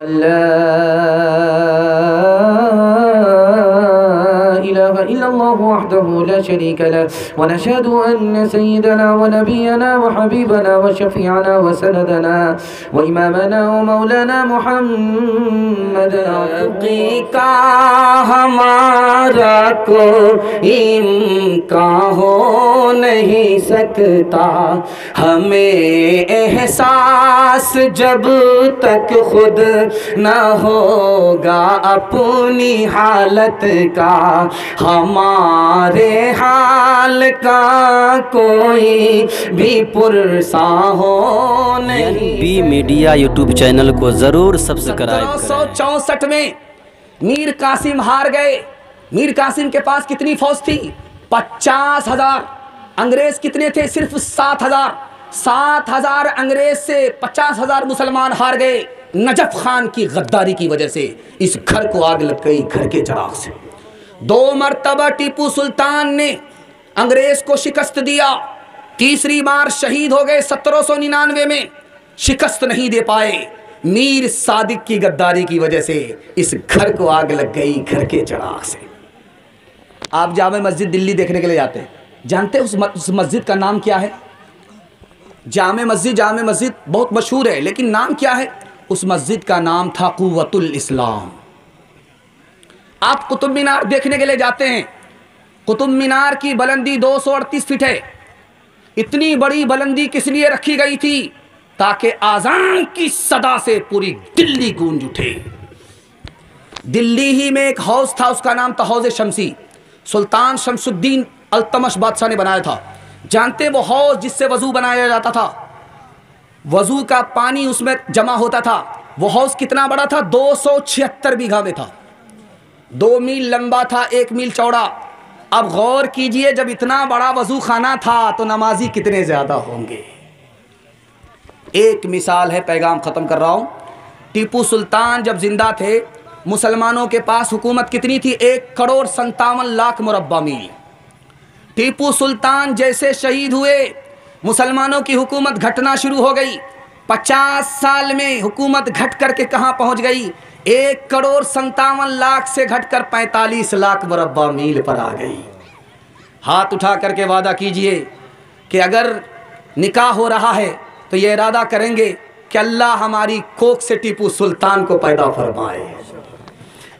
इल्लल्लाहु वहदहु ला शरीका लह व नशहदु अन्न सय्यदना व नबियना व हबीबना व शफीअना व सनदना व इमामना व मौलाना मुहम्मद का हमारा कोई इम्कान हो नहीं सकता। हमें एहसास जब तक खुद न होगा अपनी हालत का, हमारे हाल का कोई भी पुरसा हो नहीं। बी मीडिया यूट्यूब चैनल को जरूर सब्सक्राइब करें। 1964 में मीर कासिम हार गए। मीर कासिम के पास कितनी फौज थी? 50,000। अंग्रेज कितने थे? सिर्फ 7,000। 7,000 अंग्रेज से 50,000 मुसलमान हार गए। नजफ खान की गद्दारी की वजह से इस घर को आग लग गई, घर के चिराग से। 2 मरतबा टीपू सुल्तान ने अंग्रेज को शिकस्त दिया। तीसरी बार शहीद हो गए 1799 में, शिकस्त नहीं दे पाए। मीर सादिक की गद्दारी की वजह से इस घर को आग लग गई, घर के चिराग से। आप जामे मस्जिद दिल्ली देखने के लिए जाते हैं, जानते हैं उस मस्जिद का नाम क्या है? जामे मस्जिद बहुत मशहूर है, लेकिन नाम क्या है? उस मस्जिद का नाम था कुव्वतुल इस्लाम। आप कुतुब मीनार देखने के लिए जाते हैं, कुतुब मीनार की बुलंदी 238 फीट है। इतनी बड़ी बुलंदी किस लिए रखी गई थी? ताकि आज़ान की सदा से पूरी दिल्ली गूंज उठे। दिल्ली ही में एक हौज था, उसका नाम था हौज शमसी। सुल्तान शमसुद्दीन अल्तमश बादशाह ने बनाया था। जानते वो हौज जिससे वजू बनाया जाता था, वजू का पानी उसमें जमा होता था। वो हौज कितना बड़ा था? 276 बीघा में था। 2 मील लंबा था, 1 मील चौड़ा। अब गौर कीजिए, जब इतना बड़ा वजू खाना था तो नमाजी कितने ज्यादा होंगे। एक मिसाल है, पैगाम खत्म कर रहा हूं। टीपू सुल्तान जब जिंदा थे, मुसलमानों के पास हुकूमत कितनी थी? 1,57,00,000 मुरब्बा मील। टीपू सुल्तान जैसे शहीद हुए, मुसलमानों की हुकूमत घटना शुरू हो गई। 50 साल में हुकूमत घट करके कहां पहुंच गई? 1,57,00,000 से घटकर 45 लाख मुरब्बा मील पर आ गई। हाथ उठा करके वादा कीजिए कि अगर निकाह हो रहा है तो ये इरादा करेंगे कि अल्लाह हमारी कोख से टीपू सुल्तान को पैदा फरमाए।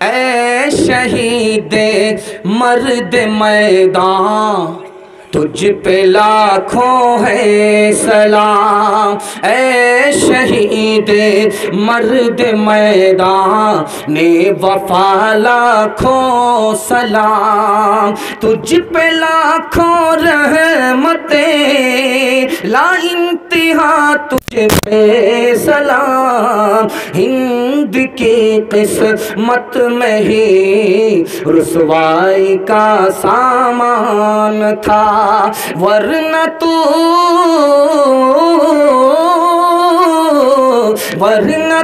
ऐ शहीदे मर्द मैदान तुझ पे लाखों है सलाम। ऐ शहीदे मर्द मैदान ने वफा लाखों सलाम। तुझ पे लाखों रहमतें ला इंतहा तुझ पे सलाम। हिंद की किस्मत में ही रुसवाई का सामान था, वरना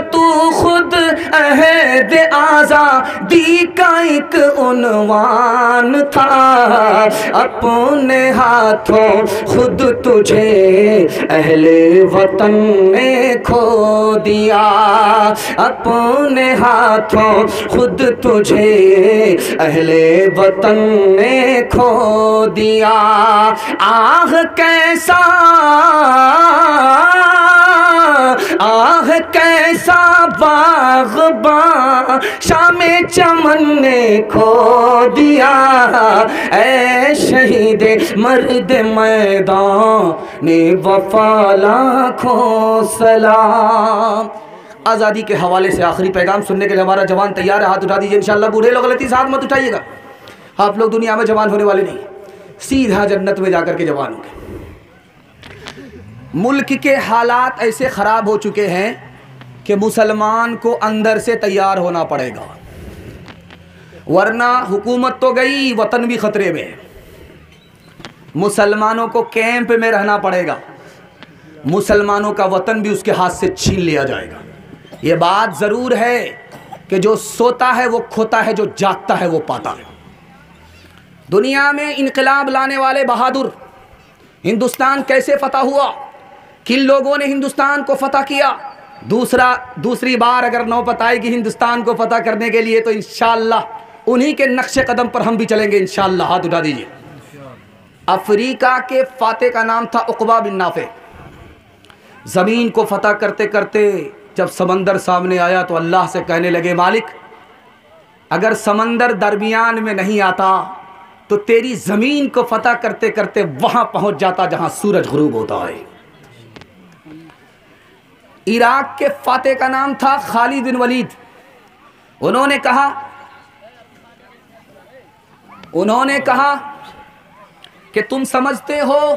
तू खुद अहद आज़ादी का एक उन्वान था। अपने हाथों खुद तुझे अहले वतन ने खो दिया। अपने हाथों खुद तुझे अहले वतन ने खो दिया। आह कैसा बाग़बां शामे चमन ने खो दिया। ऐ शहीदे मर्द मैदान ने वफा लाखों सलाम। आज़ादी के हवाले से आखिरी पैगाम सुनने के लिए हमारा जवान तैयार है? हाथ उठा दीजिए इंशाअल्लाह। बूढ़े लोग गलती से हाथ मत उठाइएगा। आप लोग दुनिया में जवान होने वाले नहीं, सीधा जन्नत में जाकर के जवान होंगे। मुल्क के हालात ऐसे ख़राब हो चुके हैं कि मुसलमान को अंदर से तैयार होना पड़ेगा, वरना हुकूमत तो गई, वतन भी ख़तरे में। मुसलमानों को कैंप में रहना पड़ेगा, मुसलमानों का वतन भी उसके हाथ से छीन लिया जाएगा। ये बात ज़रूर है कि जो सोता है वो खोता है, जो जागता है वो पाता है। दुनिया में इनकलाब लाने वाले बहादुर, हिंदुस्तान कैसे फतह हुआ, किन लोगों ने हिंदुस्तान को फतह किया? दूसरी बार अगर नौबत आएगी हिंदुस्तान को फतह करने के लिए तो इंशाअल्लाह उन्हीं के नक्शे कदम पर हम भी चलेंगे इंशाअल्लाह। हाथ उठा दीजिए। अफ्रीका के फातेह का नाम था उक़बा बिन नाफ़े। ज़मीन को फतह करते करते जब समंदर सामने आया तो अल्लाह से कहने लगे, मालिक अगर समंदर दरमियान में नहीं आता तो तेरी ज़मीन को फतह करते करते वहाँ पहुँच जाता जहाँ सूरज ग़ुरूब होता है। इराक के फातेह का नाम था खालिद बिन वलीद। उन्होंने कहा कि तुम समझते हो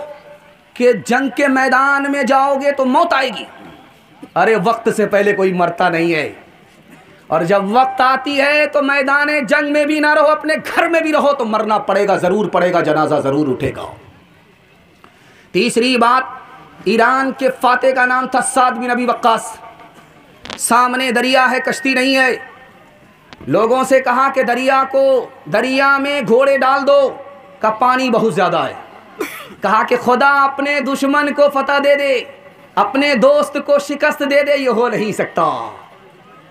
कि जंग के मैदान में जाओगे तो मौत आएगी। अरे वक्त से पहले कोई मरता नहीं है, और जब वक्त आती है तो मैदान जंग में भी ना रहो, अपने घर में भी रहो तो मरना पड़ेगा, ज़रूर पड़ेगा, जनाजा ज़रूर उठेगा। तीसरी बात, ईरान के फातेह का नाम था साद बिन अबी वक्कास। सामने दरिया है, कश्ती नहीं है। लोगों से कहा कि दरिया में घोड़े डाल दो, का पानी बहुत ज़्यादा है। कहा कि खुदा अपने दुश्मन को फतह दे दे, अपने दोस्त को शिकस्त दे दे, ये हो नहीं सकता।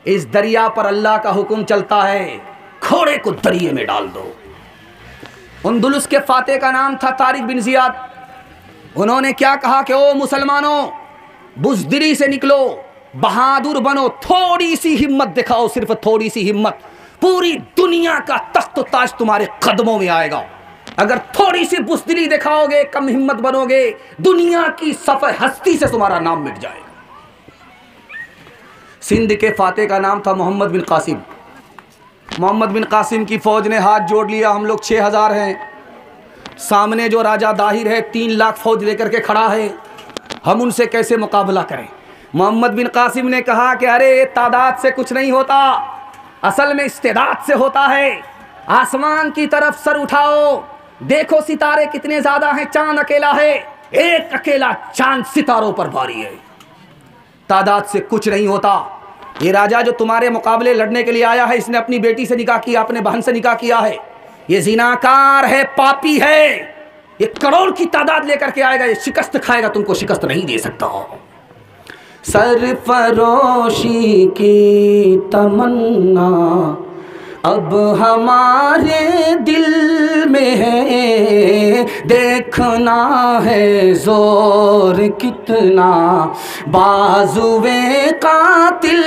इस दरिया पर अल्लाह का हुक्म चलता है, घोड़े को दरिया में डाल दो। अंदलुस के फातेह का नाम था तारिक बिन ज़ियाद। उन्होंने क्या कहा कि ओ मुसलमानों, बुज़दिली से निकलो, बहादुर बनो, थोड़ी सी हिम्मत दिखाओ, सिर्फ थोड़ी सी हिम्मत, पूरी दुनिया का तख्त ताज तुम्हारे कदमों में आएगा। अगर थोड़ी सी बुज़दिली दिखाओगे, कम हिम्मत बनोगे, दुनिया की सफर हस्ती से तुम्हारा नाम मिट जाएगा। सिंध के फातेह का नाम था मोहम्मद बिन कासिम। मोहम्मद बिन कासिम की फ़ौज ने हाथ जोड़ लिया, हम लोग 6000 हैं, सामने जो राजा दाहिर है 3 लाख फौज लेकर के खड़ा है, हम उनसे कैसे मुकाबला करें। मोहम्मद बिन कासिम ने कहा कि अरे तादाद से कुछ नहीं होता, असल में इस्तेदाद से होता है। आसमान की तरफ सर उठाओ, देखो सितारे कितने ज़्यादा हैं, चांद अकेला है, एक अकेला चांद सितारों पर भारी है। तादाद से कुछ नहीं होता। ये राजा जो तुम्हारे मुकाबले लड़ने के लिए आया है, इसने अपनी बेटी से निकाह किया, अपने बहन से निकाह किया है, ये जिनाकार है, पापी है, ये करोड़ की तादाद लेकर के आएगा, ये शिकस्त खाएगा, तुमको शिकस्त नहीं दे सकता। सरफरोशी की तमन्ना अब हमारे दिल में है, देखना है जोर कितना बाजुए कातिल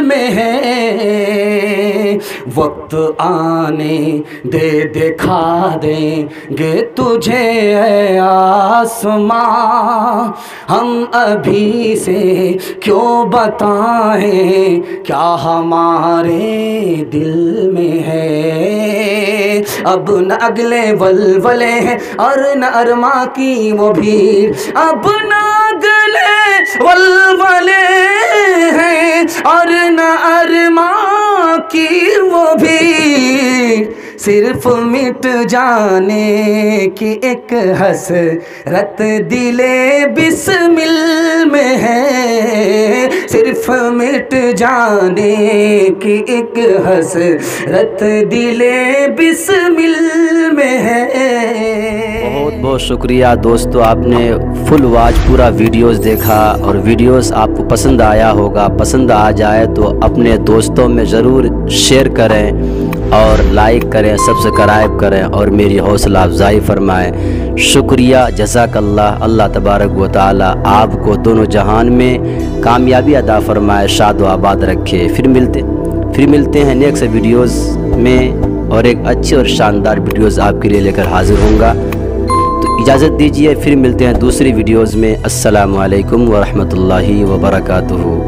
में है। वक्त आने दे दिखा देंगे तुझे ऐ आसमां, हम अभी से क्यों बताएं क्या हमारे दिल में है। अब न अगले वलवले हैं और न अरमा की वो भीड़, अब न अगले वलवले हैं और न अरमा की वो भीड़, सिर्फ मिट जाने की एक हसरत दिले बिस्मिल में है, सिर्फ मिट जाने की एक हसरत दिले बिस्मिल में है। बहुत बहुत शुक्रिया दोस्तों, आपने फुल वॉच पूरा वीडियोस देखा और वीडियोस आपको पसंद आया होगा। पसंद आ जाए तो अपने दोस्तों में ज़रूर शेयर करें और लाइक करें, सब्सक्राइब करें और मेरी हौसला अफजाई फरमाएं। शुक्रिया, जज़ाकल्लाह। अल्लाह तबारक व तआला आपको दोनों जहान में कामयाबी अता फरमाए, शाद व आबाद रखे। फिर मिलते हैं नेक्स्ट वीडियोस में और एक अच्छी और शानदार वीडियोस आपके लिए लेकर हाजिर होऊंगा। तो इजाज़त दीजिए, फिर मिलते हैं दूसरी वीडियोस में। अस्सलामु अलैकुम व रहमतुल्लाहि व बरकातुहू।